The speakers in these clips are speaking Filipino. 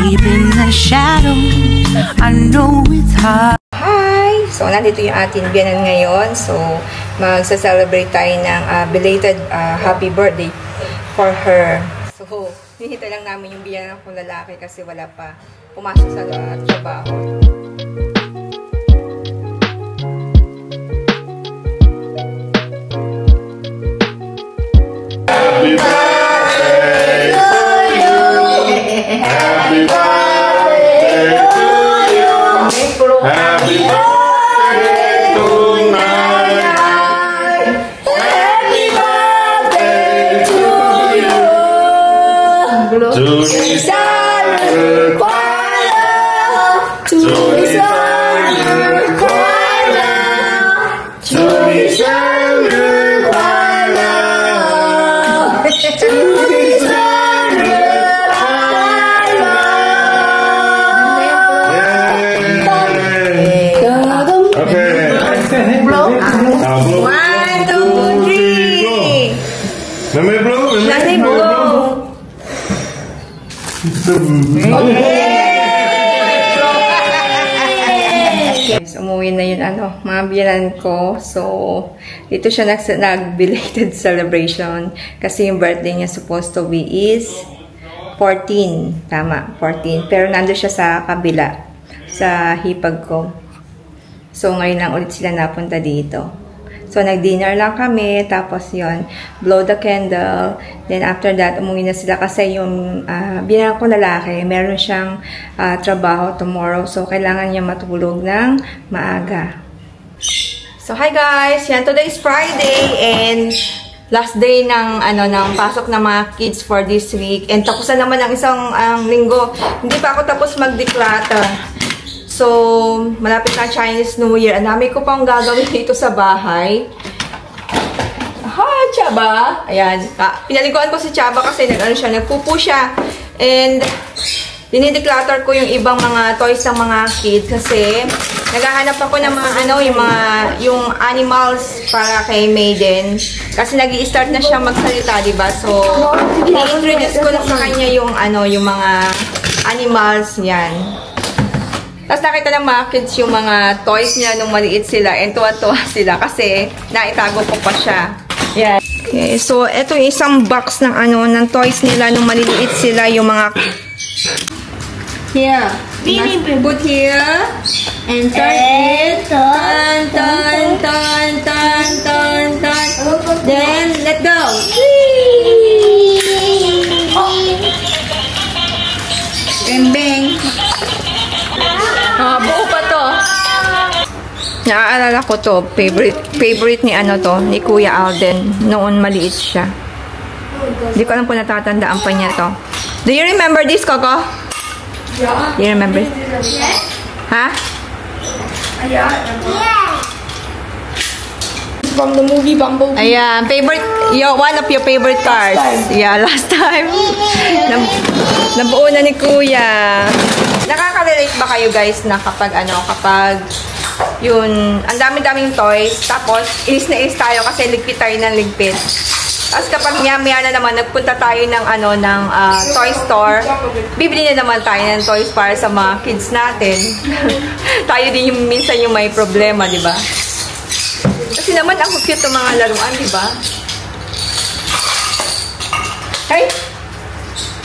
deep in the shadows. I know it's hard. Hi! So, nandito yung ating biyanan ngayon. So, magsa-celebrate tayo ng belated happy birthday for her. So, hinihintay lang namin yung biyanan kong lalaki kasi wala pa pumasok sa trabaho. Happy birthday to you. Happy birthday to you. Happy birthday tonight. Happy birthday to you. Yes, umuwi na yun mga biyanan ko. So, dito siya nag-belated celebration kasi yung birthday niya supposed to be is 14. Tama, 14. Pero nandun siya sa kabila, sa hipag ko. So, ngayon lang ulit sila napunta dito. So, nag-dinner lang kami. Tapos yun, blow the candle. Then, after that, umuwi na sila kasi yung biyanan ko lalaki, meron siyang trabaho tomorrow. So, kailangan niya matulog ng maaga. So, hi guys! Yan, today is Friday and last day ng pasok ng mga kids for this week. And tapusan naman ang isang linggo. Hindi pa ako tapos mag-declutter. So, malapit na Chinese New Year. Ang dami ko pang gagawin dito sa bahay. Hi, Chaba! Ayan. Pinaliguan ko si Chaba kasi nagpupo siya. And, dinideclutter ko yung ibang mga toys ng mga kids kasi naghahanap ako ng mga yung animals para kay Maiden. Kasi nag-i-start na siya magsalita, diba? So, ini-introduce ko na sa kanya yung mga animals. Yan. Tapos nakita ng mga kids yung mga toys niya nung maliit sila. And tuwa-tuwa sila kasi naitago ko pa siya. Yan. Okay, so ito yung isang box ng ng toys nila nung maliliit sila. Yung mga... Here. Put here. And turn it. Turn. Then, let go. Bang, bang. Buo pa to. Naaalala ko to. Favorite ni ni Kuya Alden. Noon maliit siya. Hindi ko alam kung natatandaan pa niya to. Do you remember this, Coco? Yeah. Do you remember? Ha? Yeah. From the movie Bumblebee. Ayan. One of your favorite cars. Yeah, last time. Nabuo na ni Kuya. Nakaka-relate ba kayo guys na kapag yun, ang dami-daming toys, tapos inis na inis tayo kasi ligpit tayo ng ligpit. Tapos kapag maya na naman, nagpunta tayo ng toy store, bibili na naman tayo ng toys para sa mga kids natin. Tayo din yung minsan yung may problema, di ba? Kasi naman, ang cute ng mga laruan, di ba? Hey!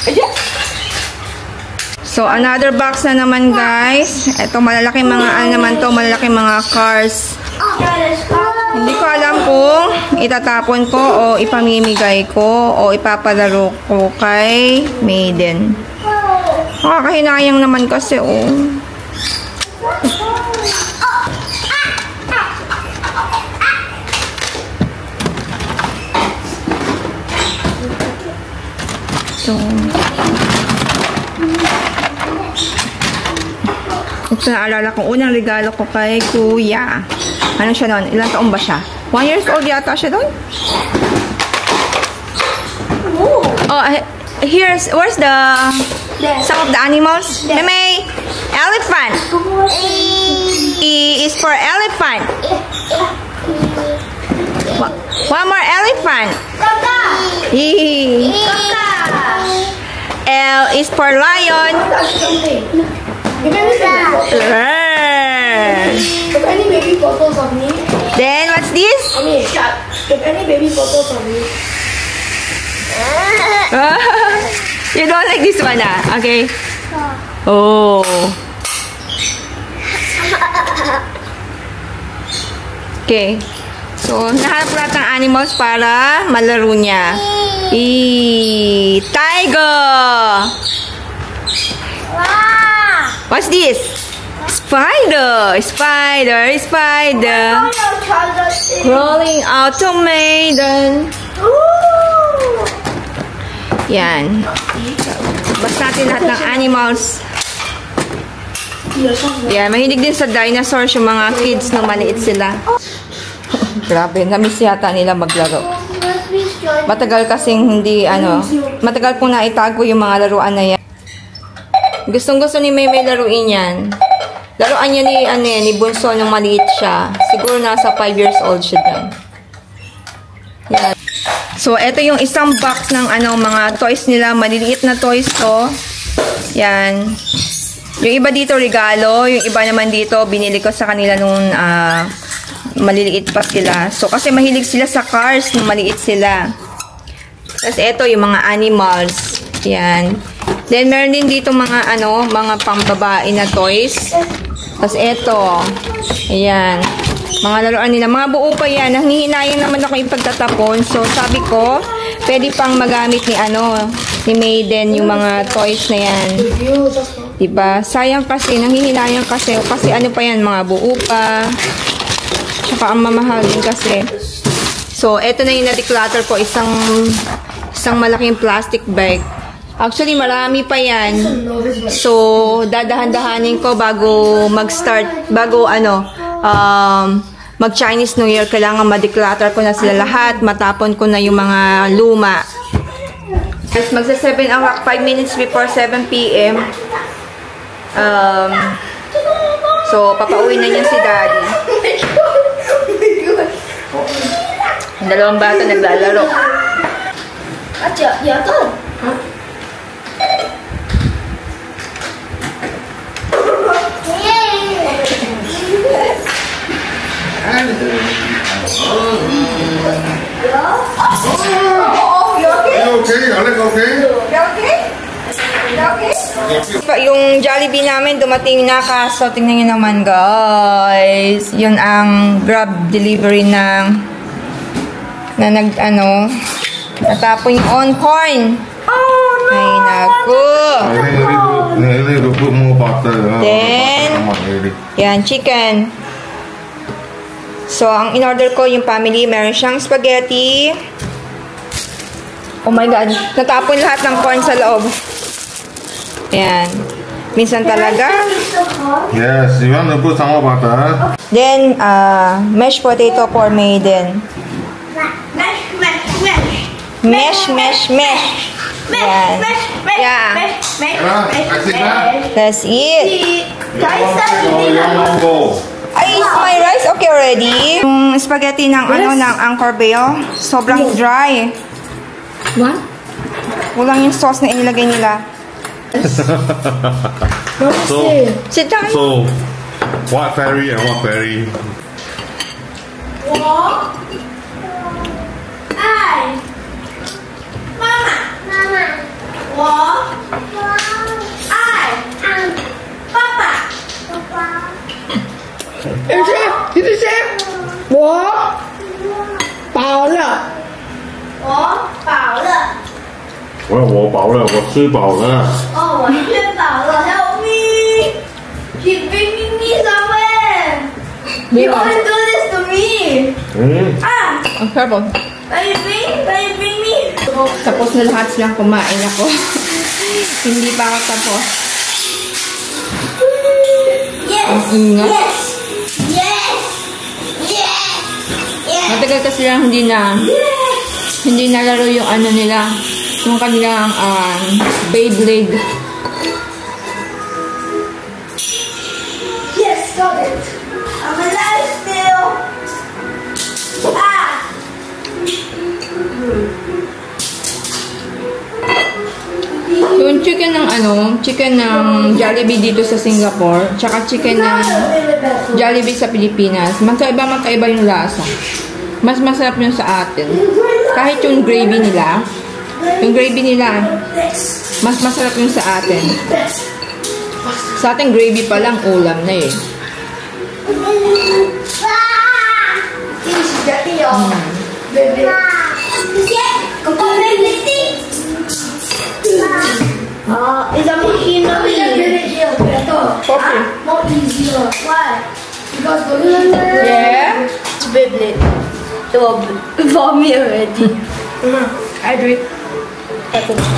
Ayan! So, another box na naman, guys. Ito, malalaking mga, malalaking mga cars. Hindi ko alam kung itatapon ko o ipamimigay ko o ipapadaro ko kay Maiden. Nakakahinayang naman kasi, Ito naalala kong unang regalo ko kay Kuya. Ano siya noon? Ilang taon ba siya? 1 years old yata siya doon? Where's some of the animals? May elephant. E is for elephant. One more elephant. L is for lion. If any baby photos of me. Then, what's this? If any baby photos of me. You don't like this one, ah? Okay. Oh. Okay. So, nahanap lahat ng animals para malaro niya. Tiger! What's this? Spider! Spider! Spider! Crawling automaton. Yan. Basta natin lahat ng animals. Yan. Mahilig din sa dinosaurs yung mga kids nung maliit sila. Grabe. Namiss yata nila maglaro. Matagal kasing hindi, matagal pong naitago yung mga laruan na yan. Gustong-gusto ni Maymay laruin yan. Laruan niya ni Bunso nung maliit siya. Siguro nasa 5 years old siya dyan. Yan. So, ito yung isang box ng mga toys nila. Maliliit na toys to. Yan. Yung iba dito regalo. Yung iba naman dito, binili ko sa kanila nung maliliit pa sila. So, kasi mahilig sila sa cars nung maliit sila. Tapos, ito yung mga animals. Yan. Then, meron din dito mga, mga pambabae na toys. Tapos, ito. Ayan. Mga laruan nila. Mga buo pa yan. Nanghihinayang naman ako yung pagtatapon. So, sabi ko, pwede pang magamit ni Maiden yung mga toys na yan. Diba? Sayang kasi. Nanghihinayang kasi. Kasi pa yan, mga buo pa. Tsaka ang mamahal din kasi. So, eto na yung na-declutter ko. Isang malaking plastic bag. Actually, marami pa yan. So, dadahan-dahanin ko bago mag-start, bago mag-Chinese New Year. Kailangan ma-declutter ko na sila lahat. Matapon ko na yung mga luma. Guys, magsa-7 o'clock, 5 minutes before 7 p.m. So, papauwi na niya si Daddy. Ang dalawang bata naglalaro. Yung Jollibee namin dumating na, kaso tingnan nyo naman guys, yun ang Grab delivery natapon yung on-corn. Oh no! Ay naku! Then, yan, chicken. So, ang in-order ko yung family, meron siyang spaghetti. Oh my God, natapon lahat ng corn sa loob. Ayan. Minsan talaga. Yes, you want to put some more butter? Then, mashed potato for Maiden. Mesh. Ayan. Yeah. That's it. Ay, is my rice okay already? Yung spaghetti ng ng Anchor Bayo, sobrang dry. What? Walang yung sauce na inilagay nila. Sit down. So, what fairy and what fairy? Well, 饱了，我吃饱了。哦，我吃饱了。Help me! She's bringing me somewhere. You always do this to me. Ang careful. Can you bring me? Tapos na lahat silang kumain ako. Hindi pa ako tapos. Yes. Yes. Yes. Yes. Yes. Matagal kasi lang hindi nalaro yung nila. Yung kanilang Beyblade. Yes, got it. I'm alive still. Yung chicken ng chicken ng Jollibee dito sa Singapore, tsaka chicken ng Jollibee sa Pilipinas. Magkaiba yung lasa. Mas masarap yun sa atin. Kahit yung gravy nila, mas masarap yun sa atin. Sa atin, gravy pa lang, ulam na eh. It's a machine. Okay. More easier. Why? Because Yeah? it's Beyblade. For me already. I do it.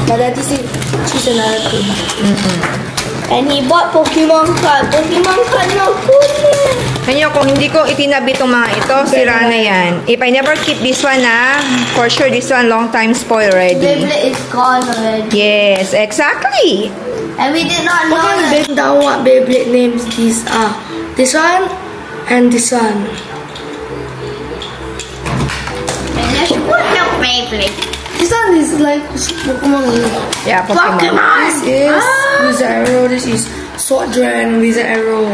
But that is it. She's another thing. And he bought Pokemon card. Pokemon card no cool. Kanya, kung hindi ko itinabi itong mga ito, sira na yan. If I never keep this one, for sure this one long time spoil already. Beyblade is gone already. Yes, exactly. And we did not know that. Break down what Beyblade names these are. This one and this one. And let's put the Beyblade. This one is like Pokemon. Yeah, Pokemon. This is Wizard Arrow. This is Sword Dragon, Wizard Arrow.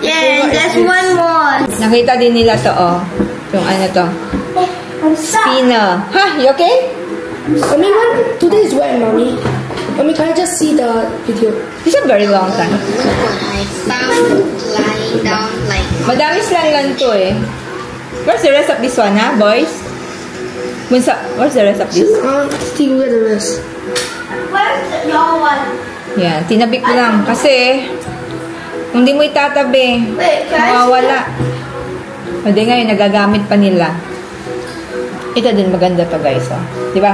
Yeah, and there's one more. Nakita din nila to, oh. Yung ano to. I'm stuck. Spinner. Ha? You okay? Mommy, today is when, Mommy? Mommy, can I just see the video? It's a very long time. I found lying down like. Madami silang to eh. Where's the rest of this one, ha, boys? Where's the rest of this? Still get the rest. Where's your one? Yan, tinabi ko lang. Kasi, kung di mo itatabi, Wait, can I see mawawala. Hindi ngayon, nagagamit pa nila. Ito din, maganda to guys, oh. Diba?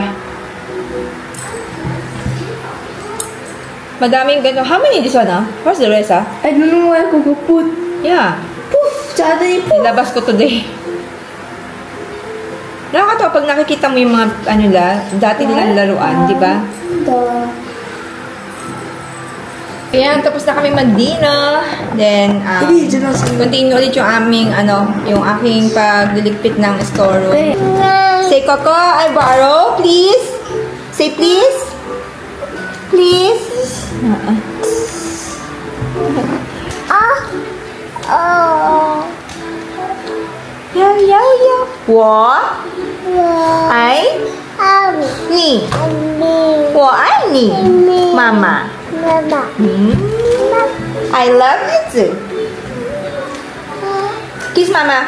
Madaming ganito. How many this one, ah? Where's the rest, ah? I don't know where I could put. Yeah. Poof! Suddenly, poof! Nilabas ko today. Nakakatawa pag nakikita mo yung mga, dati nilang laruan, di ba? Ayan, tapos na kami mag-dinner. Then, continue ulit yung aming, yung aking pagliligpit ng store room. Say, Coco, I borrow, please. Say, please. Please. Yo. 我爱你，我爱你，妈妈。I love you too. Kiss 妈妈。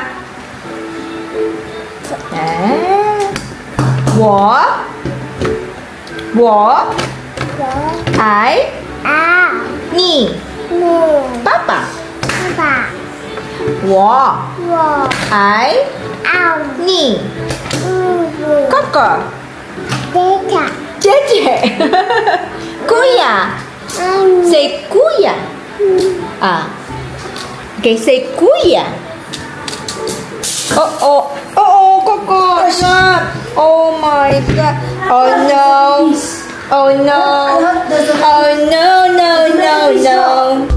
我爱你，爸爸。我爱你，哥哥，姐姐，姑爷，say 姑爷，okay, say 姑爷。Oh,哥哥，oh my god, oh no, oh no, oh no.